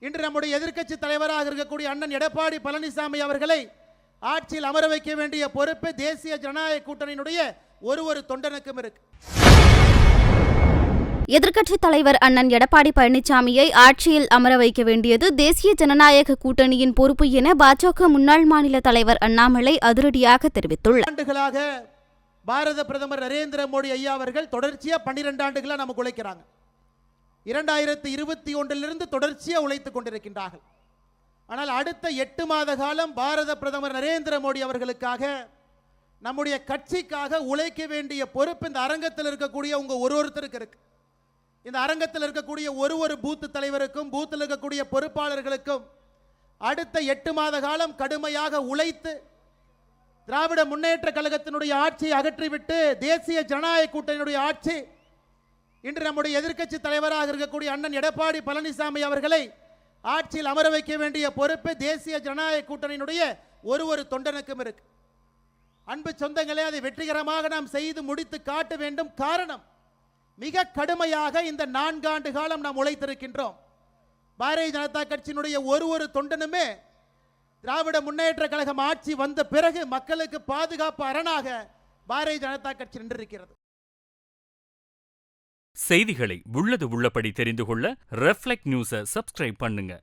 இன்று நம்முடைய எதிர்க்கட்சி தலைவராக இருக்கக்கூடிய அண்ணன் எடப்பாடி பழனிசாமி அவர்களை ஆட்சியில் அமர வைக்க வேண்டிய பொறுப்பு தேசிய ஜனநாயக கூட்டணியினுடைய ஒரு தொண்டனுக்கும் இருக்கு. எதிர்க்கட்சித் தலைவர் அண்ணன் எடப்பாடி பழனிசாமியை ஆட்சியில் அமர வைக்க வேண்டியது தேசிய ஜனநாயக கூட்டணியின் பொறுப்பு என பாஜக முன்னாள் மாநில தலைவர் அண்ணாமலை அதிரடியாக தெரிவித்துள்ளார். ஆண்டுகளாக பாரத பிரதமர் நரேந்திர மோடி ஐயா அவர்கள் தொடர்ச்சியா 12 ஆண்டுகளா நமக்கு உழைக்கிறாங்க. 2021 தொடர்ச்சியா உழைத்துக் கொண்டிருக்கின்றார்கள். ஆனால் அடுத்த 8 மாத காலம் பாரத பிரதமர் நரேந்திர மோடி அவர்களுக்காக நம்முடைய கட்சிக்காக உழைக்க வேண்டிய பொறுப்பு இந்த அரங்கத்தில் இருக்கக்கூடிய உங்க ஒருத்தருக்கு இருக்கு. இந்த அரங்கத்தில் இருக்கக்கூடிய ஒரு பூத்து தலைவருக்கும் பூத்தில் இருக்கக்கூடிய பொறுப்பாளர்களுக்கும் அடுத்த 8 மாத காலம் கடுமையாக உழைத்து திராவிட முன்னேற்ற கழகத்தினுடைய ஆட்சியை அகற்றிவிட்டு தேசிய ஜனநாயக கூட்டணியினுடைய ஆட்சி இன்று நம்முடைய எதிர்க்கட்சி தலைவராக இருக்கக்கூடிய அண்ணன் எடப்பாடி பழனிசாமி அவர்களை ஆட்சியில் அமர வைக்க வேண்டிய பொறுப்பு தேசிய ஜனநாயக கூட்டணியினுடைய ஒரு தொண்டனுக்கும் இருக்கு. அன்பு சொந்தங்களே, அதை வெற்றிகரமாக நாம் செய்து முடித்து காட்ட வேண்டும். காரணம், மிக கடுமையாக இந்த 4 ஆண்டு காலம் நாம் உழைத்திருக்கின்றோம். பாரதிய ஜனதா கட்சியினுடைய ஒரு தொண்டனுமே திராவிட முன்னேற்ற கழகம் ஆட்சி வந்த பிறகு மக்களுக்கு பாதுகாப்பு அரணாக பாரதிய ஜனதா கட்சி நின்றிருக்கிறது. செய்திகளை உள்ளது உள்ளபடி தெரிந்து கொள்ள ரெஃப்ளெக்ட் நியூஸை சப்ஸ்கிரைப் பண்ணுங்க.